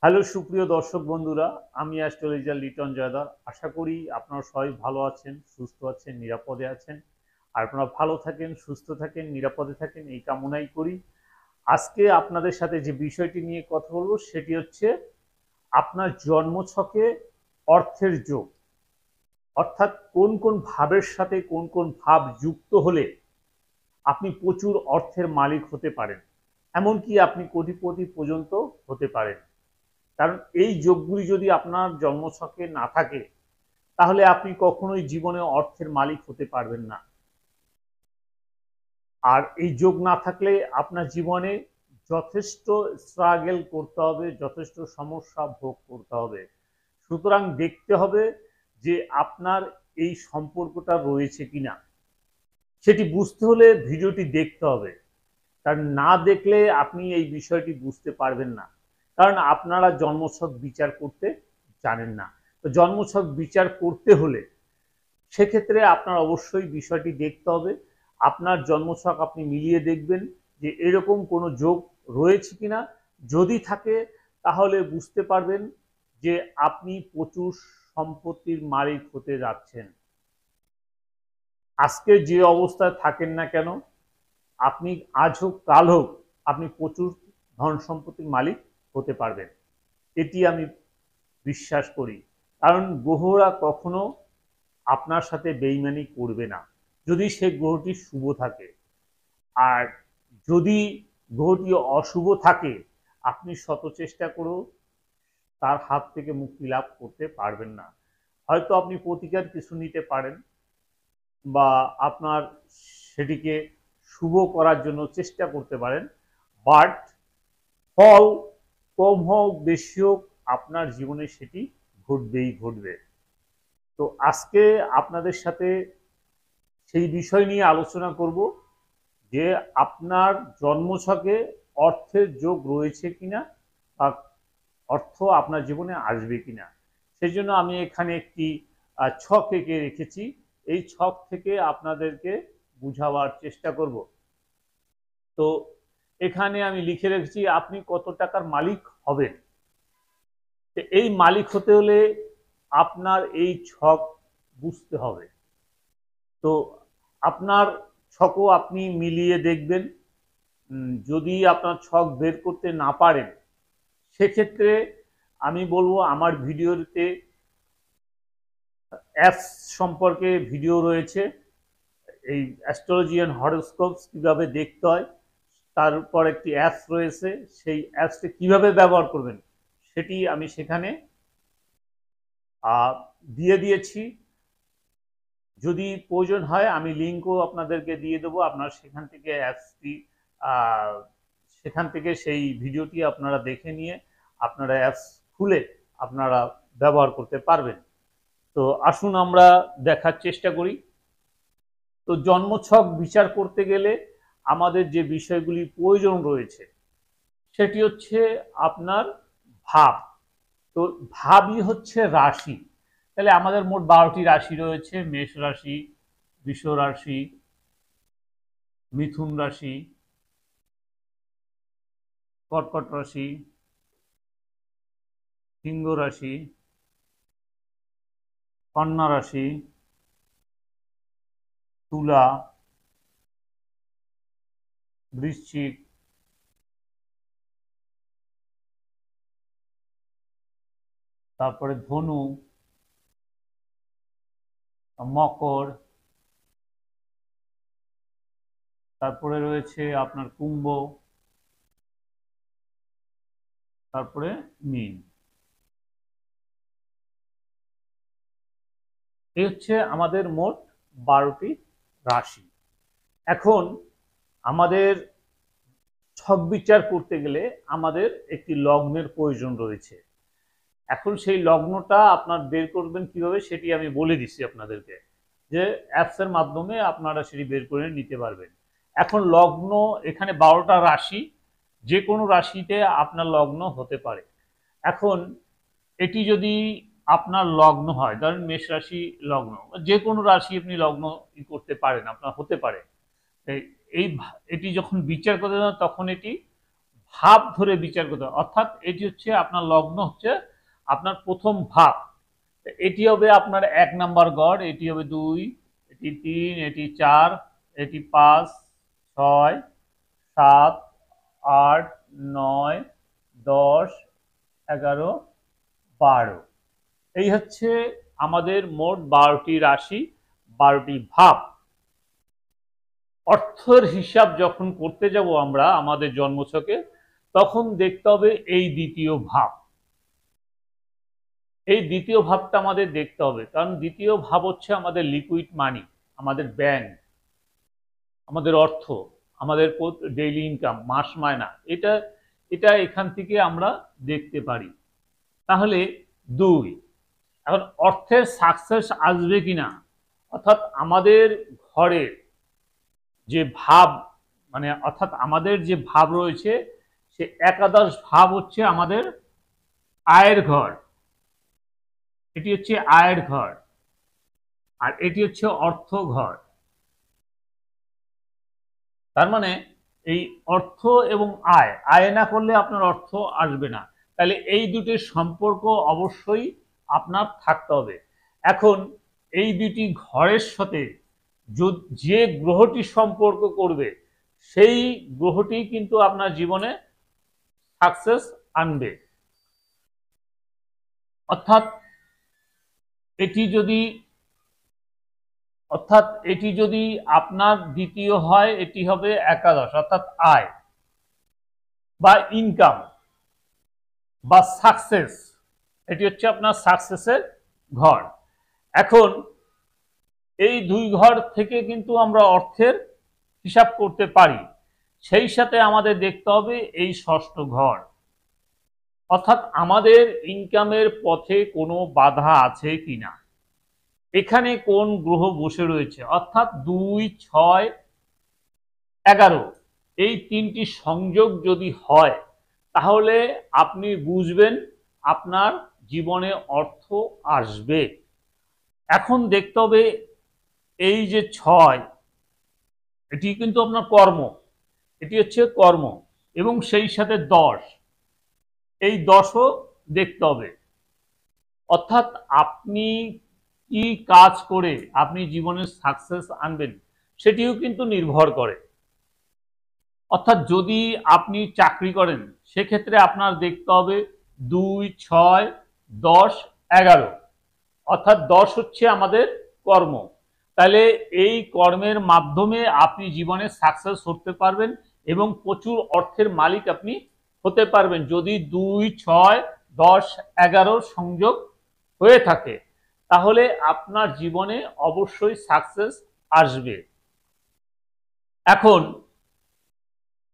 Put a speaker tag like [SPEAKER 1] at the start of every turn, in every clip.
[SPEAKER 1] Hello সুপ্রিয় দর্শক বন্ধুরা, আমি অ্যাস্ট্রোলজার লিটন জয়দার। আশা করি আপনারা সবাই ভালো আছেন, সুস্থ আছেন, নিরাপদে আছেন। আর আপনারা ভালো থাকেন, সুস্থ থাকেন, নিরাপদে থাকেন এই কামনাই করি। আজকে আপনাদের সাথে যে বিষয়টি নিয়ে কথা বলবো সেটি হচ্ছে আপনার জন্মছকে অর্থের যোগ, অর্থাৎ কোন কোন ভাবের সাথে কোন কোন ভাব যুক্ত হলে আপনি প্রচুর অর্থের মালিক হতে পারেন, এমনকি আপনি কোটিপতি পর্যন্ত হতে পারেন। কারণ এই যোগগুলি যদি আপনার জন্মছকে না থাকে তাহলে আপনি কখনোই জীবনে অর্থের মালিক হতে পারবেন না। আর এই যোগ না থাকলে আপনার জীবনে যথেষ্ট স্ট্রাগল করতে হবে, যথেষ্ট সমস্যা ভোগ করতে হবে। সুতরাং দেখতে হবে যে আপনার এই সম্পর্কটা রয়েছে কিনা, সেটি বুঝতে হলে ভিডিওটি দেখতে হবে। কারণ না দেখলে আপনি এই বিষয়টি বুঝতে পারবেন না, কারণ আপনারা জন্মছক বিচার করতে জানেন না। তো জন্মছক বিচার করতে হলে সেক্ষেত্রে আপনার অবশ্যই বিষয়টি দেখতে হবে। আপনার জন্মছক আপনি মিলিয়ে দেখবেন যে এরকম কোনো যোগ রয়েছে কিনা। যদি থাকে তাহলে বুঝতে পারবেন যে আপনি প্রচুর সম্পত্তির মালিক হতে যাচ্ছেন। আজকে যে অবস্থায় থাকেন না কেন, আপনি আজ হোক কাল হোক আপনি প্রচুর ধন সম্পত্তির মালিক হতে পারবেন, এটি আমি বিশ্বাস করি। কারণ গ্রহরা কখনো আপনার সাথে বেইমানি করবে না যদি সে গ্রহটি শুভ থাকে। আর যদি গ্রহটি অশুভ থাকে আপনি শত চেষ্টা করেও তার হাত থেকে মুক্তি লাভ করতে পারবেন না। হয়তো আপনি প্রতিকার কিছু নিতে পারেন বা আপনার সেটিকে শুভ করার জন্য চেষ্টা করতে পারেন, বাট ফল কম হোক বেশি হোক আপনার জীবনে সেটি ঘটবেই ঘটবে। তো আজকে আপনাদের সাথে সেই বিষয় নিয়ে আলোচনা করব যে আপনার জন্মছকে অর্থের যোগ রয়েছে কিনা বা অর্থ আপনার জীবনে আসবে কিনা। সেই জন্য আমি এখানে একটি ছক এঁকে রেখেছি। এই ছক থেকে আপনাদেরকে বুঝাবার চেষ্টা করব। তো এখানে আমি লিখে রেখেছি আপনি কত টাকার মালিক হবেন। এই মালিক হতে হলে আপনার এই ছক বুঝতে হবে। তো আপনার ছকও আপনি মিলিয়ে দেখবেন। যদি আপনার ছক বের করতে না পারেন সেক্ষেত্রে আমি বলবো আমার ভিডিওতে অ্যাপস সম্পর্কে ভিডিও রয়েছে, এই অ্যাস্ট্রোলজিয়ান হরোস্কোপস কিভাবে দেখতে হয়, তারপর একটি অ্যাপস রয়েছে, সেই অ্যাপসটি কিভাবে ব্যবহার করবেন সেটি আমি সেখানে দিয়ে দিয়েছি। যদি প্রয়োজন হয় আমি লিঙ্কও আপনাদেরকে দিয়ে দেবো, আপনারা সেখান থেকে অ্যাপসটি সেখান থেকে সেই ভিডিওটি আপনারা দেখে নিয়ে আপনারা অ্যাপস খুলে আপনারা ব্যবহার করতে পারবেন। তো আসুন আমরা দেখার চেষ্টা করি। তো জন্মছক বিচার করতে গেলে আমাদের যে বিষয়গুলি প্রয়োজন রয়েছে সেটি হচ্ছে আপনার ভাব। তো ভাবই হচ্ছে রাশি। তাহলে আমাদের মোট 12টি রাশি রয়েছে: মেষ রাশি, বৃষ রাশি, মিথুন রাশি, কর্কট রাশি, সিংহ রাশি, কন্যা রাশি, তুলা, বৃশ্চিক, তারপরে ধনু, মকর, তারপরে রয়েছে আপনার কুম্ভ, তারপরে মীন। এই হচ্ছে আমাদের মোট 12টি রাশি। এখন আমাদের ছক বিচার করতে গেলে আমাদের একটি লগ্নের প্রয়োজন রয়েছে। এখন সেই লগ্নটা আপনার বের করবেন কিভাবে সেটি আমি বলে দিচ্ছি আপনাদেরকে, যে অ্যাপসের মাধ্যমে আপনারা সেটি বের করে নিতে পারবেন। এখন লগ্ন, এখানে 12টা রাশি, যে কোনো রাশিতে আপনার লগ্ন হতে পারে। এখন এটি যদি আপনার লগ্ন হয়, ধরেন মেষ রাশি লগ্ন, যে কোনো রাশি আপনি লগ্ন করতে পারেন, আপনার হতে পারে। এই এটি যখন বিচার করতে যান তখন এটি ভাব ধরে বিচার করতে হবে, অর্থাৎ এটি হচ্ছে আপনার লগ্ন হচ্ছে আপনার প্রথম ভাব, এটি হবে আপনার 1 নাম্বার গড়, এটি হবে 2, এটি 3, এটি 4, এটি 5, 6, 7, 8, 9, 10, 11, 12। এই হচ্ছে আমাদের মোট 12টি রাশি, 12টি ভাব। অর্থের হিসাব যখন করতে যাব আমরা আমাদের জন্মছকে, তখন দেখতে হবে এই দ্বিতীয় ভাব, এই দ্বিতীয় ভাবটা আমাদের দেখতে হবে, কারণ দ্বিতীয় ভাব হচ্ছে আমাদের লিকুইড মানি, আমাদের ব্যাংক, আমাদের অর্থ, আমাদের ডেইলি ইনকাম, মাস মায়না, এটা এটা এখান থেকে আমরা দেখতে পারি। তাহলে 2, এখন অর্থের সাকসেস আসবে কিনা, অর্থাৎ আমাদের ঘরের যে ভাব, মানে অর্থাৎ আমাদের যে ভাব রয়েছে সে একাদশ ভাব হচ্ছে আমাদের আয়ের ঘর, এটি হচ্ছে আয়ের ঘর, আর এটি হচ্ছে অর্থ ঘর। তার মানে এই অর্থ এবং আয়, আয় না করলে আপনার অর্থ আসবে না, তাহলে এই দুটির সম্পর্ক অবশ্যই আপনার থাকতে হবে। এখন এই দুটি ঘরের সাথে যে গ্রহটি সম্পর্ক করবে সেই গ্রহটি কিন্তু আপনার জীবনে সাকসেস আনবে। অর্থাৎ এটি যদি আপনার দ্বিতীয় হয়, এটি হবে একাদশ, অর্থাৎ আয় বা ইনকাম বা সাকসেস, এটি হচ্ছে আপনার সাকসেসের ঘর। এখন এই 2 ঘর থেকে কিন্তু আমরা অর্থের হিসাব করতে পারি, সেই সাথে আমাদের দেখতে হবে এই ষষ্ঠ ঘর, অর্থাৎ আমাদের ইনকামের পথে কোনো বাধা আছে কিনা, এখানে কোন গ্রহ বসে রয়েছে, অর্থাৎ 2, 6, 11 এই 3টি সংযোগ যদি হয় তাহলে আপনি বুঝবেন আপনার জীবনে অর্থ আসবে। এখন দেখতে হবে এই যে 6, এটি কিন্তু আপনার কর্ম, এটি হচ্ছে কর্ম, এবং সেই সাথে 10, এই 10ও দেখতে হবে, অর্থাৎ আপনি কি কাজ করে আপনি জীবনের সাকসেস আনবেন সেটিও কিন্তু নির্ভর করে। অর্থাৎ যদি আপনি চাকরি করেন সেক্ষেত্রে আপনার দেখতে হবে 2, 6, 10, 11, অর্থাৎ 10 হচ্ছে আমাদের কর্ম, তাহলে এই কর্মের মাধ্যমে আপনি জীবনে সাকসেস হতে পারবেন এবং প্রচুর অর্থের মালিক আপনি হতে পারবেন যদি 2, 6, 10, 11 সংযোগ হয়ে থাকে, তাহলে আপনার জীবনে অবশ্যই সাকসেস আসবে। এখন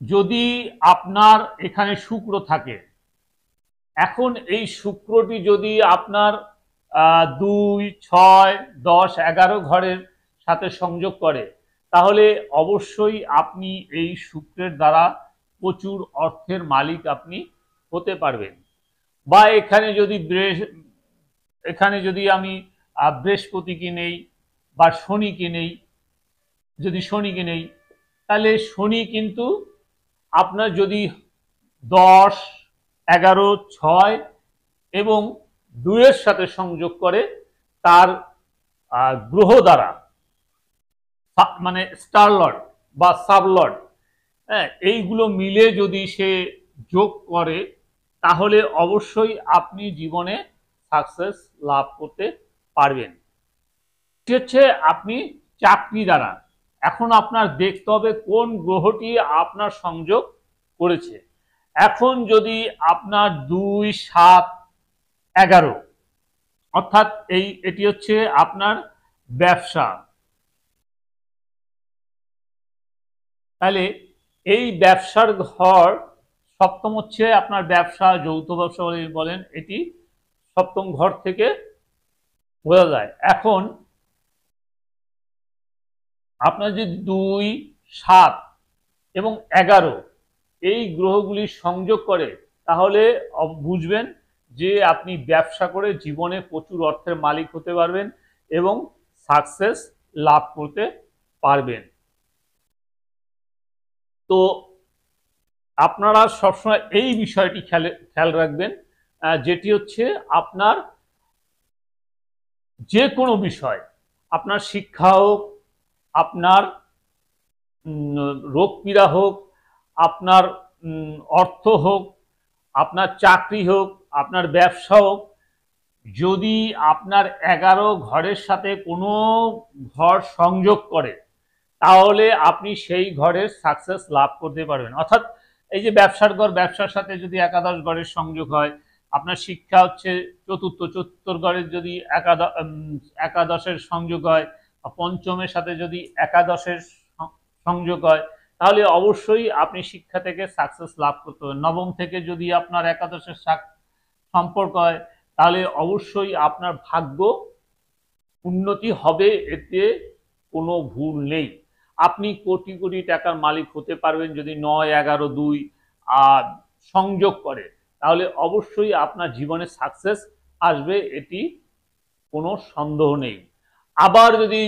[SPEAKER 1] যদি আপনার এখানে শুক্র থাকে, এখন এই শুক্রটি যদি আপনার 2, 6, 10, 11 ঘরের সাথে সংযোগ করে, তাহলে অবশ্যই আপনি এই শুক্রের দ্বারা প্রচুর অর্থের মালিক আপনি হতে পারবেন। বা এখানে যদি আমি বৃহস্পতিকে নেই বা শনিকে নেই, যদি শনিকে নেই, তাহলে শনি কিন্তু আপনার যদি 10, 11, 6 এবং 2 এর সাথে সংযোগ করে তার গ্রহ দ্বারা, মানে স্টার লর্ড বা সাবলর্ড, হ্যাঁ, এইগুলো মিলে যদি সে যোগ করে তাহলে অবশ্যই আপনি জীবনে সাকসেস লাভ করতে পারবেন। এটি হচ্ছে আপনি চাকরি দ্বারা। এখন আপনার দেখতে হবে কোন গ্রহটি আপনার সংযোগ করেছে। এখন যদি আপনার 2, 7, 11, অর্থাৎ এটি হচ্ছে আপনার ব্যবসা, তাহলে এই ব্যবসার ঘর সপ্তম হচ্ছে আপনার ব্যবসা, যৌথ ব্যবসা বলেন, এটি সপ্তম ঘর থেকে বোঝা যায়। এখন আপনার যদি 2, 7 এবং 11 এই গ্রহগুলি সংযোগ করে তাহলে বুঝবেন যে আপনি ব্যবসা করে জীবনে প্রচুর অর্থের মালিক হতে পারবেন এবং সাকসেস লাভ করতে পারবেন। তো আপনারা সবসময় এই বিষয়টি খেয়াল রাখবেন, যেটি হচ্ছে আপনার যে কোনো বিষয়, আপনার শিক্ষা হোক, আপনার রোগ পীড়া হোক, আপনার অর্থ হোক, আপনার চাকরি হোক, আপনার ব্যবসা হোক, যদি আপনার 11 ঘরের সাথে কোনো ঘর সংযোগ করে, তাহলে আপনি সেই ঘরের সাকসেস লাভ করতে পারবেন। অর্থাৎ এই যে ব্যবসার ঘর, ব্যবসার সাথে যদি একাদশ ঘরের সংযোগ হয়, আপনার শিক্ষা হচ্ছে চতুর্থ ঘরের যদি একাদশের সংযোগ হয়, পঞ্চমের সাথে যদি একাদশের সংযোগ হয়, তাহলে অবশ্যই আপনি শিক্ষা থেকে সাকসেস লাভ করতে পারবেন। নবম থেকে যদি আপনার একাদশের সম্পর্ক হয়, তাহলে অবশ্যই আপনার ভাগ্য উন্নতি হবে, এতে কোনো ভুল নেই। আপনি কোটি কোটি টাকার মালিক হতে পারবেন যদি 9, 11, 2 সংযোগ করে, তাহলে অবশ্যই আপনার জীবনে সাকসেস আসবে, এটি কোনো সন্দেহ নেই। আবার যদি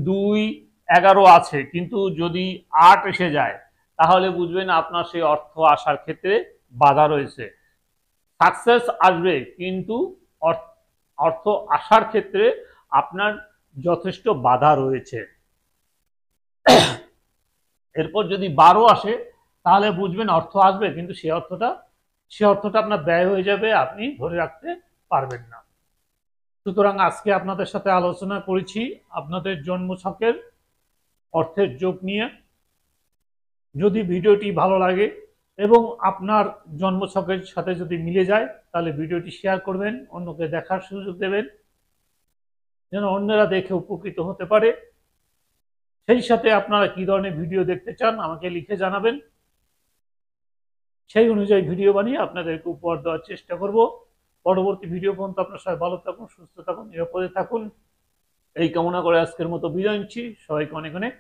[SPEAKER 1] 2, 11 আছে কিন্তু যদি 8 এসে যায়, তাহলে বুঝবেন আপনার সেই অর্থ আসার ক্ষেত্রে বাধা রয়েছে। সাকসেস আসবে কিন্তু অর্থ আসার ক্ষেত্রে আপনার যথেষ্ট বাধা রয়েছে। এরপর যদি 12 আসে, তাহলে বুঝবেন অর্থ আসবে কিন্তু সে অর্থটা আপনার ব্যয় হয়ে যাবে, আপনি ধরে রাখতে পারবেন না। সুতরাং আজকে আপনাদের সাথে আলোচনা করেছি আপনাদের জন্মছকের অর্থের যোগ নিয়ে। যদি ভিডিওটি ভালো লাগে এবং আপনার জন্মছকের সাথে যদি মিলে যায়, তাহলে ভিডিওটি শেয়ার করবেন, অন্যকে দেখার সুযোগ দেবেন, যেন অন্যরা দেখে উপকৃত হতে পারে। সেই সাথে আপনারা কি ধরনের ভিডিও দেখতে চান আমাকে লিখে জানাবেন, সেই অনুযায়ী ভিডিও বানিয়ে আপনাদেরকে উপহার দেওয়ার চেষ্টা করব। পরবর্তী ভিডিও পর্যন্ত আপনার সবাই ভালো থাকুন, সুস্থ থাকুন, নিরাপদে থাকুন, এই কামনা করে আজকের মতো বিদায় নিচ্ছি। সবাইকে অনেক অনেক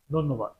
[SPEAKER 1] ধন্যবাদ।